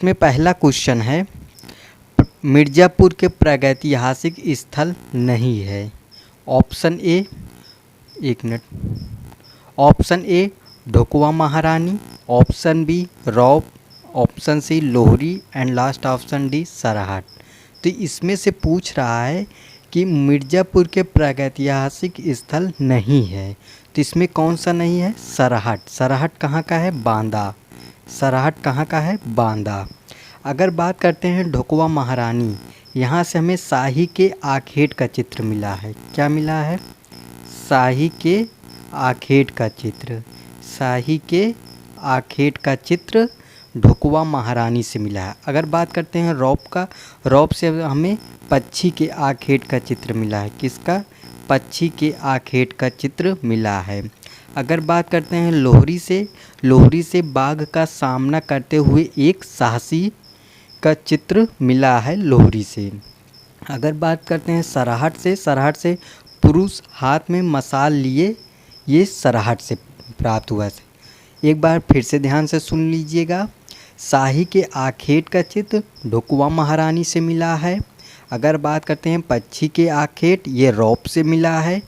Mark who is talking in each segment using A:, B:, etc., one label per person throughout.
A: में पहला क्वेश्चन है, मिर्ज़ापुर के प्रागैतिहासिक स्थल नहीं है। ऑप्शन ए, एक minute, option A Dhokwa Maharani, option B Raub, option C Lohri and last option D Sarhat. तो इसमें से पूछ रहा है कि मिर्ज़ापुर के प्रागैतिहासिक स्थल नहीं है, तो इसमें कौन सा नहीं है? सरहट। सरहट कहाँ का है? बांदा। सरहट कहाँ का है? बांदा। अगर बात करते हैं ढोकवा महारानी, यहाँ से हमें शाही के आखेट का चित्र मिला है। क्या मिला है? शाही के आखेट का चित्र। शाही के आखेट का चित्र ढोकवा महारानी से मिला है। अगर बात करते हैं रौब का, रौब से हमें पक्षी के आखेट का चित्र मिला है। किसका? पक्षी के आखेट का चित्र मिला है। अगर बात करते हैं लोहरी से, लोहरी से बाघ का सामना करते हुए एक साहसी का चित्र मिला है लोहरी से। अगर बात करते हैं सरहट से, सरहट से पुरुष हाथ में मशाल लिए, ये सरहट से प्राप्त हुआ है। एक बार फिर से ध्यान से सुन लीजिएगा, शाही के आखेट का चित्र ढोकवा महारानी से मिला है। अगर बात करते हैं पक्षी के आखेट, ये रौब से मिला है।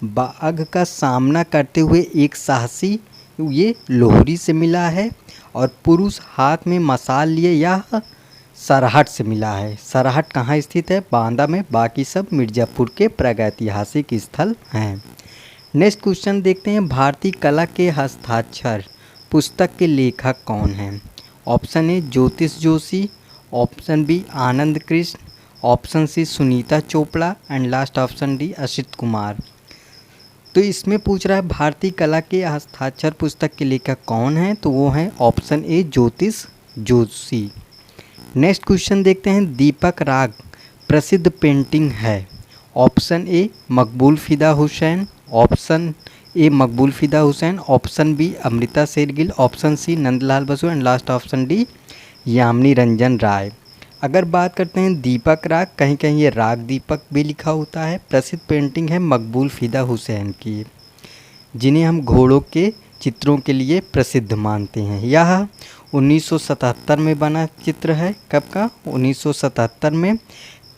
A: बाघ का सामना करते हुए एक साहसी, ये लोहरी से मिला है। और पुरुष हाथ में मशाल लिए, यह सरहट से मिला है। सरहट कहाँ स्थित है? बांदा में। बाकी सब मिर्ज़ापुर के प्रागैतिहासिक स्थल हैं। नेक्स्ट क्वेश्चन देखते हैं, भारतीय कला के हस्ताक्षर पुस्तक के लेखक कौन हैं? Option A Jyotish Joshi, option B Anand Krishna, option C Sunita Chopra and last option D Asit Kumar. तो इसमें पूछ रहा है भारतीय कला के हस्ताक्षर पुस्तक के लेखक कौन हैं, तो वो हैं option A Jyotish Joshi. Next question देखते हैं, दीपक राग प्रसिद्ध पेंटिंग है। Option A Maqbool Fida Hussain, option A Maqbool Fida Hussain, option B Amrita Shergil, option C Nandalal Basu and last option D Yamini Ranjan Roy. अगर बात करते हैं दीपक राग, कहीं कहीं ये राग दीपक भी लिखा होता है। प्रसिद्ध पेंटिंग है मकबूल फ़िदा हुसैन की, जिन्हें हम घोड़ों के चित्रों के लिए प्रसिद्ध मानते हैं। यह 1977 में बना चित्र है। कब का? 1977 में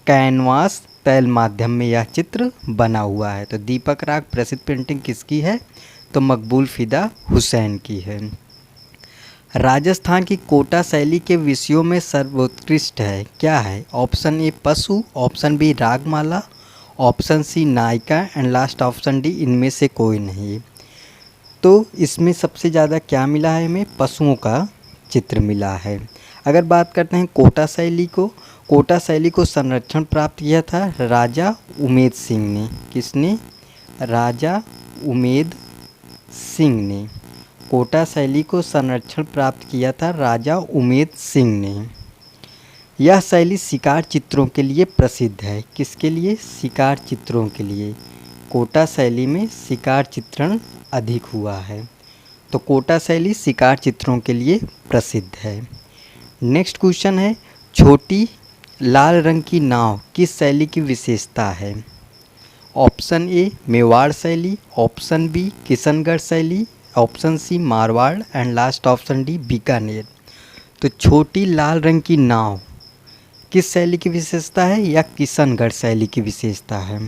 A: कैनवास तैल माध्यम में यह चित्र बना हुआ है। तो दीपक राग प्रसिद्ध पेंटिंग किसकी है? तो मकबूल फ़िदा हुसैन की है। राजस्थान की कोटा शैली के विषयों में सर्वोत्कृष्ट है, क्या है? ऑप्शन ए पशु, option B Ragamala, option C नायिका एंड लास्ट ऑप्शन डी इनमें से कोई नहीं। तो इसमें सबसे ज़्यादा क्या मिला है? हमें पशुओं का चित्र मिला है। अगर बात करते हैं कोटा शैली को, कोटा शैली को संरक्षण प्राप्त किया था राजा उमेद सिंह ने। किसने? राजा उमेद सिंह ने कोटा शैली को संरक्षण प्राप्त किया था राजा उमेद सिंह ने। यह शैली शिकार चित्रों के लिए प्रसिद्ध है। किसके लिए? शिकार चित्रों के लिए। कोटा शैली में शिकार चित्रण अधिक हुआ है, तो कोटा शैली शिकार चित्रों के लिए प्रसिद्ध है। नेक्स्ट क्वेश्चन है, छोटी लाल रंग की नाव किस शैली की विशेषता है? ऑप्शन ए मेवाड़ शैली, ऑप्शन बी किशनगढ़ शैली, option C Marwar and last option D Bikaner. तो छोटी लाल रंग की नाव किस शैली की विशेषता है? या किशनगढ़ शैली की विशेषता है।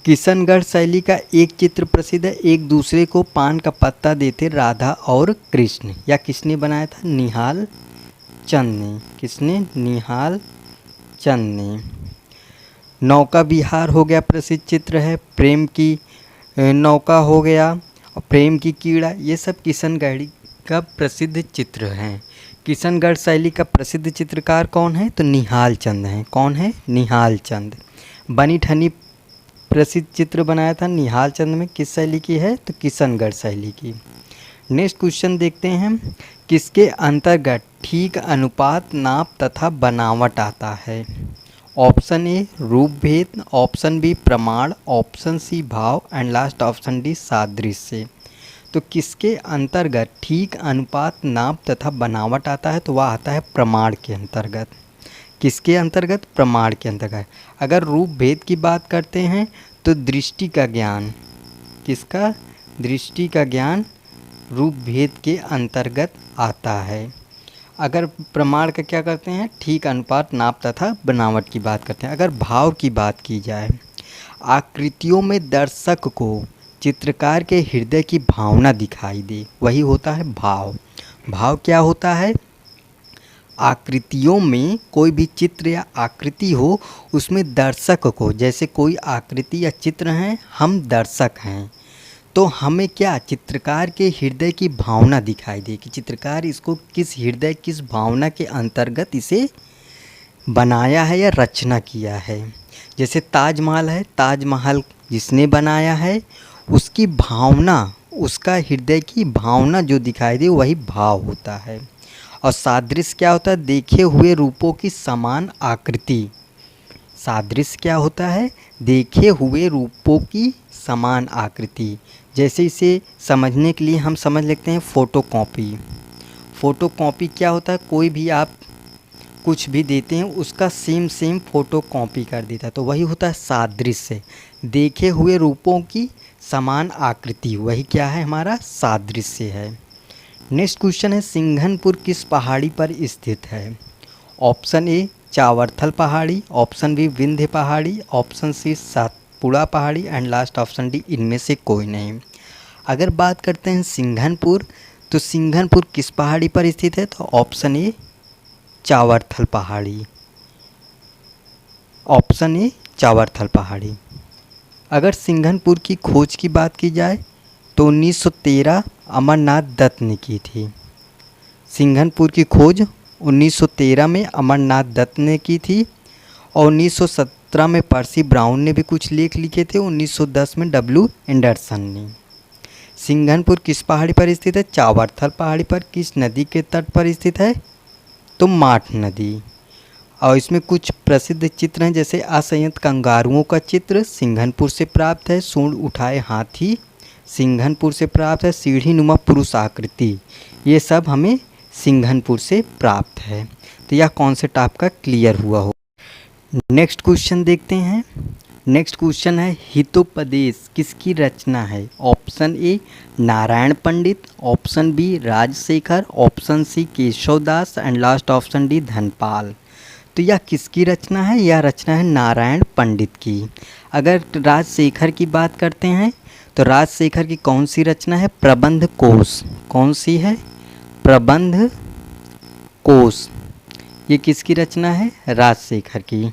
A: किशनगढ़ शैली का एक चित्र प्रसिद्ध है, एक दूसरे को पान का पत्ता देते राधा और कृष्ण। या किसने बनाया था? निहाल चंद ने। किसने? निहाल चंद ने। नौका विहार हो गया, प्रसिद्ध चित्र है। प्रेम की नौका हो गया, और प्रेम की कीड़ा, ये सब किशनगढ़ का प्रसिद्ध चित्र हैं। किशनगढ़ शैली का प्रसिद्ध चित्रकार कौन है? तो निहाल चंद हैं। कौन है? निहाल चंद। बनी ठनी प्रसिद्ध चित्र बनाया था निहाल चंद में, किस शैली की है? तो किशनगढ़ शैली की। नेक्स्ट क्वेश्चन देखते हैं, किसके अंतर्गत ठीक अनुपात, नाप तथा बनावट आता है? ऑप्शन ए रूप भेद, ऑप्शन बी प्रमाण, ऑप्शन सी भाव एंड लास्ट ऑप्शन डी सादृश्य। तो किसके अंतर्गत ठीक अनुपात, नाप तथा बनावट आता है? तो वह आता है प्रमाण के अंतर्गत। किसके अंतर्गत? प्रमाण के अंतर्गत। अगर रूप भेद की बात करते हैं तो दृष्टि का ज्ञान, किसका? दृष्टि का ज्ञान रूप भेद के अंतर्गत आता है। अगर प्रमाण का क्या करते हैं, ठीक अनुपात नाप तथा बनावट की बात करते हैं। अगर भाव की बात की जाए, आकृतियों में दर्शक को चित्रकार के हृदय की भावना दिखाई दे, वही होता है भाव। भाव क्या होता है, आकृतियों में कोई भी चित्र या आकृति हो, उसमें दर्शक को, जैसे कोई आकृति या चित्र हैं, हम दर्शक हैं, तो हमें क्या चित्रकार के हृदय की भावना दिखाई दे कि चित्रकार इसको किस हृदय, किस भावना के अंतर्गत इसे बनाया है या रचना किया है। जैसे ताजमहल है, ताजमहल जिसने बनाया है उसकी भावना, उसका हृदय की भावना जो दिखाई दे वही भाव होता है। और सादृश्य क्या होता है, देखे हुए रूपों की समान आकृति। सादृश्य क्या होता है, देखे हुए रूपों की समान आकृति। जैसे इसे समझने के लिए हम समझ लेते हैं फोटोकॉपी। फोटोकॉपी क्या होता है, कोई भी आप कुछ भी देते हैं उसका सेम फोटोकॉपी कर देता है, तो वही होता है सादृश्य। देखे हुए रूपों की समान आकृति, वही क्या है, हमारा सादृश्य है। नेक्स्ट क्वेश्चन है, सिंघनपुर किस पहाड़ी पर स्थित है। ऑप्शन ए चावरथल पहाड़ी, ऑप्शन बी विंध्य पहाड़ी, ऑप्शन सी सातपुड़ा पहाड़ी एंड लास्ट ऑप्शन डी इनमें से कोई नहीं। अगर बात करते हैं सिंघनपुर, तो सिंघनपुर किस पहाड़ी पर स्थित है, तो ऑप्शन ए चावरथल पहाड़ी, ऑप्शन ए चावरथल पहाड़ी। अगर सिंघनपुर की खोज की बात की जाए तो 1913 अमरनाथ दत्त ने की थी। सिंघनपुर की खोज 1913 में अमरनाथ दत्त ने की थी और 1917 में पर्सी ब्राउन ने भी कुछ लेख लिखे थे, 1910 में डब्ल्यू एंडरसन ने। सिंघनपुर किस पहाड़ी पर स्थित है, चावरथल पहाड़ी पर। किस नदी के तट पर स्थित है, तो माठ नदी। और इसमें कुछ प्रसिद्ध चित्र हैं, जैसे असंयत कंगारुओं का चित्र सिंघनपुर से प्राप्त है, सूंड उठाए हाथी सिंघनपुर से प्राप्त है, सीढ़ी नुमा पुरुष आकृति, ये सब हमें सिंघनपुर से प्राप्त है। तो यह कॉन्सेप्ट आपका क्लियर हुआ हो। नेक्स्ट क्वेश्चन देखते हैं। नेक्स्ट क्वेश्चन है, हितोपदेश किसकी रचना है। Option A Narayan Pandit, option B Rajshekhar, option C Keshavdas and last option D Dhanpal. तो यह किसकी रचना है, यह रचना है नारायण पंडित की। अगर राजशेखर की बात करते हैं तो राजशेखर की कौन सी रचना है, प्रबंध कोश। कौन सी है, प्रबंध कोश। ये किसकी रचना है, राजशेखर की।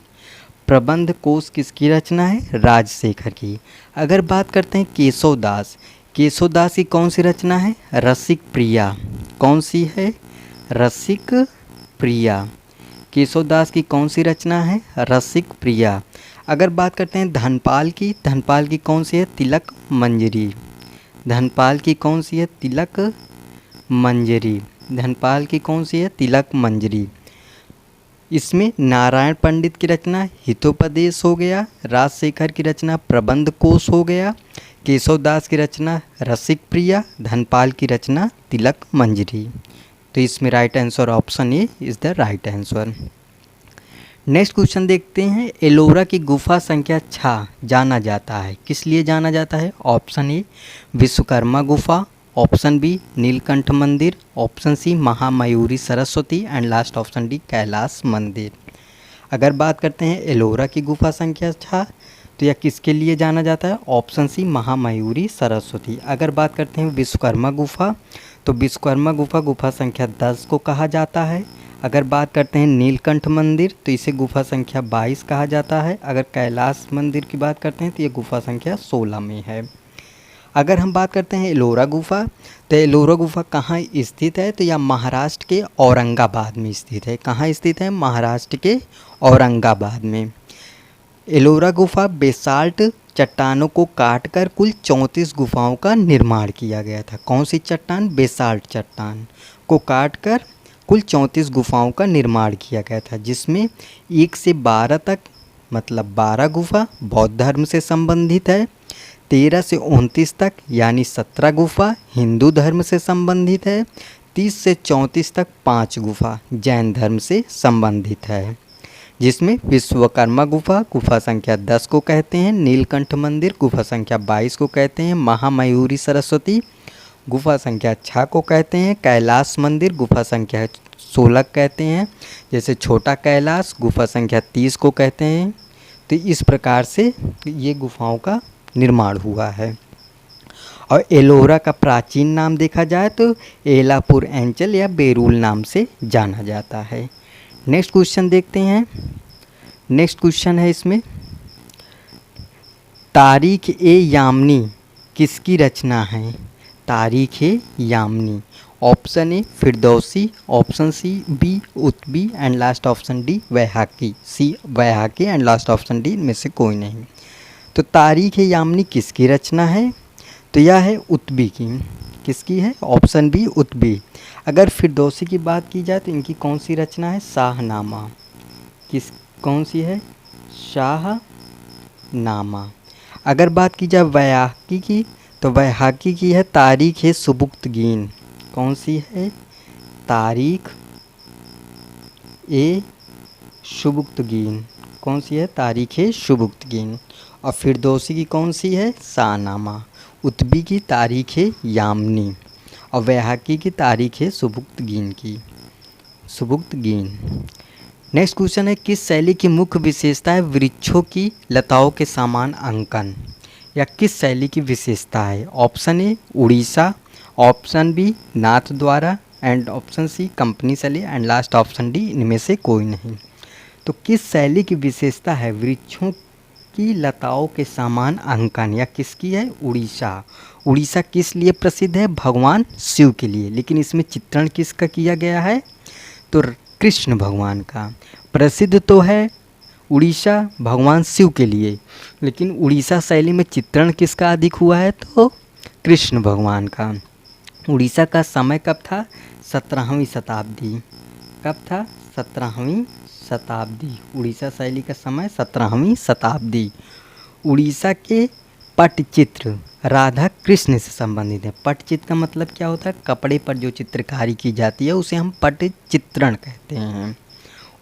A: प्रबंध कोश किसकी रचना है, राजशेखर की। अगर बात करते हैं केशवदास, केशवदास की कौन सी रचना है, रसिक प्रिया। कौन सी है, रसिक प्रिया। केशवदास की कौन सी रचना है, रसिक प्रिया। अगर बात करते हैं धनपाल की, धनपाल की कौन सी है, तिलक मंजरी। धनपाल की कौन सी है, तिलक मंजरी। धनपाल की कौन सी है, तिलक मंजरी। इसमें नारायण पंडित की रचना हितोपदेश हो गया, राजशेखर की रचना प्रबंध कोश हो गया, केशवदास की रचना रसिक प्रिया, धनपाल की रचना तिलक मंजरी। तो इसमें right answer option A is the right answer. Next question देखते हैं, एलोरा की गुफा संख्या 6 जाना जाता है, किस लिए जाना जाता है। ऑप्शन ए विश्वकर्मा गुफा, option B Neelkanth Mandir, option C Mahamayuri Saraswati and last option D Kailash Mandir. अगर बात करते हैं एलोरा की गुफा संख्या 6, तो यह किसके लिए जाना जाता है, ऑप्शन सी महामयूरी सरस्वती। अगर बात करते हैं विश्वकर्मा गुफा, तो विश्वकर्मा गुफा गुफा संख्या 10 को कहा जाता है। अगर बात करते हैं नीलकंठ मंदिर, तो इसे गुफा संख्या 22 कहा जाता है। अगर कैलाश मंदिर की बात करते हैं तो ये गुफा संख्या 16 में है। अगर हम बात करते हैं एलोरा गुफा, तो एलोरा गुफा कहाँ स्थित है, तो यह महाराष्ट्र के औरंगाबाद में स्थित है। कहाँ स्थित है, महाराष्ट्र के औरंगाबाद में। एलोरा गुफा बेसाल्ट चट्टानों को काटकर कुल 34 गुफाओं का निर्माण किया गया था। कौन सी चट्टान, बेसाल्ट चट्टान को काटकर कुल 34 गुफाओं का निर्माण किया गया था, जिसमें 1 से 12 तक मतलब 12 गुफा बौद्ध धर्म से संबंधित है, 13 से 29 तक यानी 17 गुफा हिंदू धर्म से संबंधित है, 30 से 34 तक 5 गुफा जैन धर्म से संबंधित है, जिसमें विश्वकर्मा गुफा गुफा संख्या 10 को कहते हैं, नीलकंठ मंदिर गुफा संख्या 22 को कहते हैं, महामयूरी सरस्वती गुफा संख्या 6 को कहते हैं, कैलाश मंदिर गुफा संख्या 16 कहते हैं, जैसे छोटा कैलाश गुफा संख्या 30 को कहते हैं। तो इस प्रकार से ये गुफाओं का निर्माण हुआ है। और एलोरा का प्राचीन नाम देखा जाए तो एलापुर एंचल या बेरुल नाम से जाना जाता है। नेक्स्ट क्वेश्चन देखते हैं। नेक्स्ट क्वेश्चन है इसमें, तारीख ए यामनी किसकी रचना है? Tarikh e Yamini. Option A Firdausi, option C B Utbi and last option D Baihaqi. C Baihaqi and last option D में से कोई नहीं। तो तारीख ए यामनी किसकी रचना है? तो यह है उत्बी की। किसकी है? Option B Utbi. अगर फिरदौसी की बात की जाए तो इनकी कौन सी रचना है? शाहनामा। कौन सी है? शाहनामा। अगर बात की जाए वैहाकी की तो वैहाकी की है तारीख ए सुबुक्तगीन। कौन सी है? तारीख ए सुबुक्तगीन। कौन सी है? तारीख ए सुबुक्तगीन। और फिरदौसी की कौन सी है? शाहनामा। उत्बी की तारीख ए यामनी और वैहाकी की तारीख ए सुबुक्तगीन। नेक्स्ट क्वेश्चन है, किस शैली की मुख्य विशेषता है वृक्षों की लताओं के समान अंकन? या किस शैली की विशेषता है? Option A Orissa, option B Nath Dwara and option C company शैली एंड लास्ट ऑप्शन डी इनमें से कोई नहीं। तो किस शैली की विशेषता है वृक्षों की लताओं के समान अंकन? या किसकी है? उड़ीसा। उड़ीसा किस लिए प्रसिद्ध है? भगवान शिव के लिए। लेकिन इसमें चित्रण किसका किया गया है? तो कृष्ण भगवान का। प्रसिद्ध तो है उड़ीसा भगवान शिव के लिए, लेकिन उड़ीसा शैली में चित्रण किसका अधिक हुआ है? तो कृष्ण भगवान का। उड़ीसा का समय कब था? 17वीं शताब्दी। कब था? 17वीं शताब्दी। उड़ीसा शैली का समय 17वीं शताब्दी। उड़ीसा के पटचित्र राधा कृष्ण से संबंधित है। पटचित्र का मतलब क्या होता है? कपड़े पर जो चित्रकारी की जाती है उसे हम पटचित्रण कहते हैं।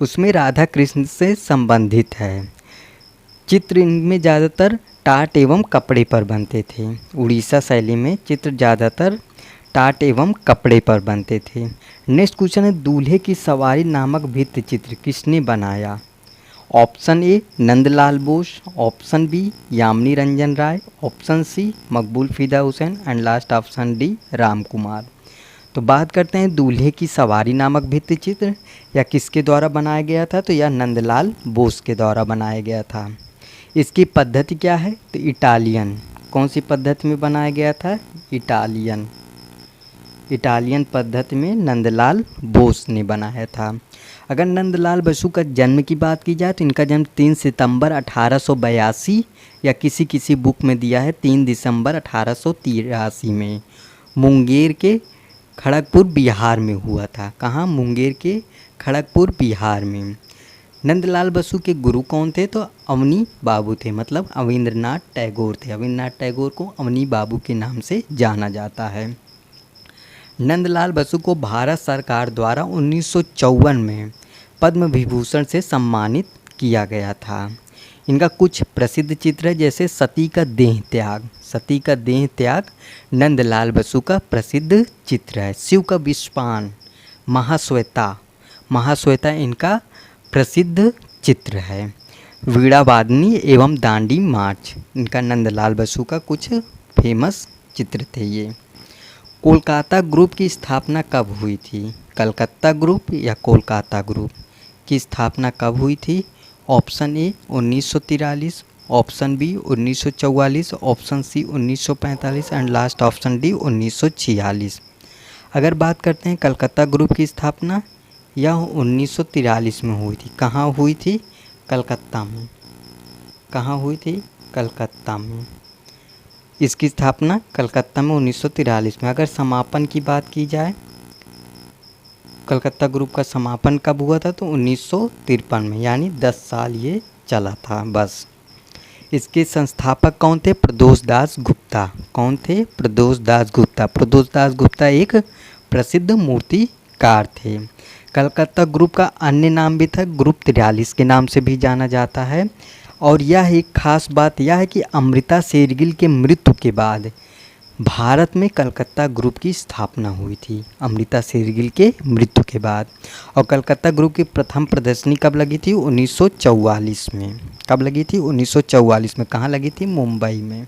A: उसमें राधा कृष्ण से संबंधित है। चित्र इनमें ज़्यादातर टाट एवं कपड़े पर बनते थे। उड़ीसा शैली में चित्र ज़्यादातर टाट एवं कपड़े पर बनते थे। नेक्स्ट क्वेश्चन है, दूल्हे की सवारी नामक भित्ति चित्र किसने बनाया? Option A Nandlal Bose, option B Yamini Ranjan Ray, option C Maqbool Fida Husain and last option D Ram Kumar. तो बात करते हैं दूल्हे की सवारी नामक भित्ति चित्र या किसके द्वारा बनाया गया था? तो यह नंदलाल बोस के द्वारा बनाया गया था। इसकी पद्धति क्या है? तो इटालियन। कौन सी पद्धति में बनाया गया था? इटालियन पद्धति में नंदलाल बोस ने बनाया था। अगर नंदलाल बसु का जन्म की बात की जाए तो इनका जन्म 3 सितंबर 1882 या किसी बुक में दिया है 3 दिसंबर 1883 में मुंगेर के खड़गपुर बिहार में हुआ था। कहाँ? मुंगेर के खड़गपुर बिहार में। नंदलाल बसु के गुरु कौन थे? तो अवनी बाबू थे, मतलब अविंद्रनाथ टैगोर थे। अविंद्रनाथ टैगोर को अवनी बाबू के नाम से जाना जाता है। नंदलाल बसु को भारत सरकार द्वारा 1954 में पद्म विभूषण से सम्मानित किया गया था। इनका कुछ प्रसिद्ध चित्र है, जैसे सती का देह त्याग। सती का देह त्याग नंदलाल बसु का प्रसिद्ध चित्र है। शिव का विषपान, महाश्वेता इनका प्रसिद्ध चित्र है। वीणा वादनी एवं दांडी मार्च इनका नंदलाल बसु का कुछ फेमस चित्र थे ये। कोलकाता ग्रुप की स्थापना कब हुई थी? कलकत्ता ग्रुप या कोलकाता ग्रुप की स्थापना कब हुई थी? Option A 1943, option B 1944, option C 1945 and last option D 1946। अगर बात करते हैं कलकत्ता ग्रुप की स्थापना, यह 1943 में हुई थी। कहाँ हुई थी? कलकत्ता में। कहाँ हुई थी? कलकत्ता में। इसकी स्थापना कलकत्ता में 1943 में। अगर समापन की बात की जाए, कलकत्ता ग्रुप का समापन कब हुआ था? तो 1953 में, यानी 10 साल ये चला था बस। इसके संस्थापक कौन थे? प्रदोष दास गुप्ता। कौन थे? प्रदोष दास गुप्ता। प्रदोष दास गुप्ता एक प्रसिद्ध मूर्तिकार थे। कलकत्ता ग्रुप का अन्य नाम भी था, ग्रुप 43 के नाम से भी जाना जाता है। और यह एक खास बात यह है कि अमृता शेरगिल के मृत्यु के बाद भारत में कलकत्ता ग्रुप की स्थापना हुई थी अमृता शेरगिल के मृत्यु के बाद। और कलकत्ता ग्रुप की प्रथम प्रदर्शनी कब लगी थी? 1944 में। कब लगी थी? 1944 में। कहाँ लगी थी? मुंबई में।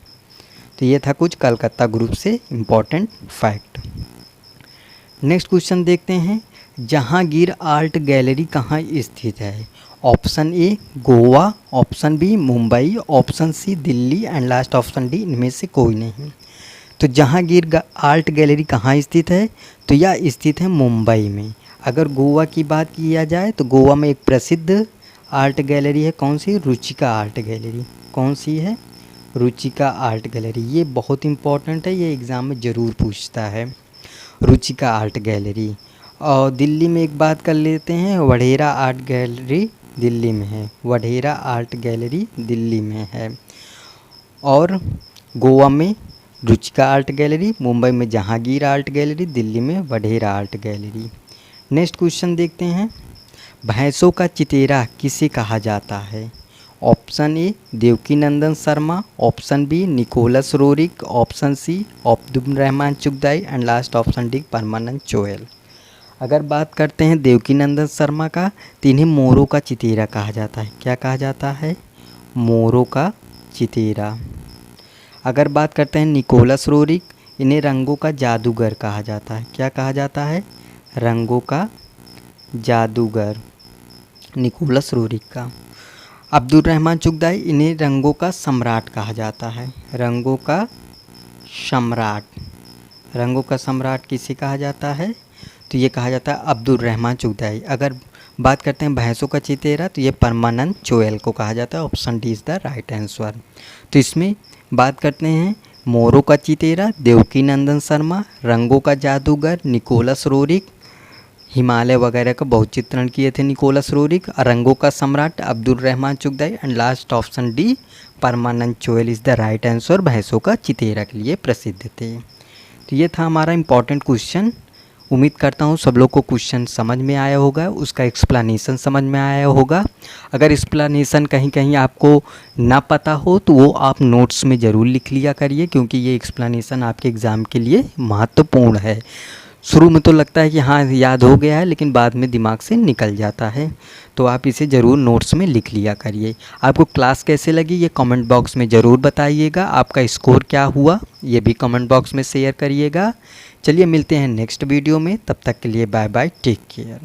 A: तो ये था कुछ कलकत्ता ग्रुप से इम्पॉर्टेंट फैक्ट। नेक्स्ट क्वेश्चन देखते हैं, जहांगीर आर्ट गैलरी कहाँ स्थित है? Option A Goa, option B Mumbai, option C Delhi and last option D इनमें से कोई नहीं। तो जहांगीर आर्ट गैलरी कहाँ स्थित है? तो यह स्थित है मुंबई में। अगर गोवा की बात किया जाए तो गोवा में एक प्रसिद्ध आर्ट गैलरी है, कौन सी? Ruchika art gallery. कौन सी है? Ruchika art gallery. ये बहुत इंपॉर्टेंट है, ये एग्ज़ाम में ज़रूर पूछता है, रुचिका आर्ट गैलरी। और दिल्ली में एक बात कर लेते हैं, वढेरा आर्ट गैलरी दिल्ली में है। वढेरा आर्ट गैलरी दिल्ली में है। और गोवा में रुचिका आर्ट गैलरी, मुंबई में जहांगीर आर्ट गैलरी, दिल्ली में Vadehra art gallery. Next question देखते हैं, भैंसों का चितेरा किसे कहा जाता है? Option A Devkinandan Sharma, option B Nicholas Roerich, option C Abdul Rahman Chughtai and last option D Parmanand Choyal. अगर बात करते हैं देवकीनंदन शर्मा का, तो इन्हें मोरों का चितेरा कहा जाता है। क्या कहा जाता है? मोरों का चितेरा। अगर बात करते हैं निकोलस रोरिक, इन्हें रंगों का जादूगर कहा जाता है। क्या कहा जाता है? रंगों का जादूगर, निकोलस रोरिक का। अब्दुल रहमान चुगताई, इन्हें रंगों का सम्राट कहा जाता है। रंगों का सम्राट। रंगों का सम्राट किसे कहा जाता है? तो ये कहा जाता है अब्दुल रहमान चुगताई। अगर बात करते हैं भैंसों का चितेरा, तो ये परमानंद चोयल को कहा जाता है। Option D is the right answer. तो इसमें बात करते हैं मोरों का चितेरा देवकीनंदन शर्मा, रंगों का जादूगर निकोलस रोरिक, हिमालय वगैरह का बहुत चित्रण किए थे निकोलस रोरिक, रंगों का सम्राट Abdul Rahman Chughtai and last option D Parmanand Choyal is the right answer. भैंसों का चितेरा के लिए प्रसिद्ध थे। तो ये था हमारा इम्पॉर्टेंट क्वेश्चन। उम्मीद करता हूँ सब लोग को क्वेश्चन समझ में आया होगा, उसका एक्सप्लेनेशन समझ में आया होगा। अगर एक्सप्लेनेशन कहीं कहीं आपको ना पता हो तो वो आप नोट्स में ज़रूर लिख लिया करिए, क्योंकि ये एक्सप्लेनेशन आपके एग्ज़ाम के लिए महत्वपूर्ण है। शुरू में तो लगता है कि हाँ याद हो गया है, लेकिन बाद में दिमाग से निकल जाता है। तो आप इसे ज़रूर नोट्स में लिख लिया करिए। आपको क्लास कैसे लगी ये कमेंट बॉक्स में ज़रूर बताइएगा। आपका स्कोर क्या हुआ ये भी कमेंट बॉक्स में शेयर करिएगा। चलिए मिलते हैं नेक्स्ट वीडियो में, तब तक के लिए बाय बाय, टेक केयर।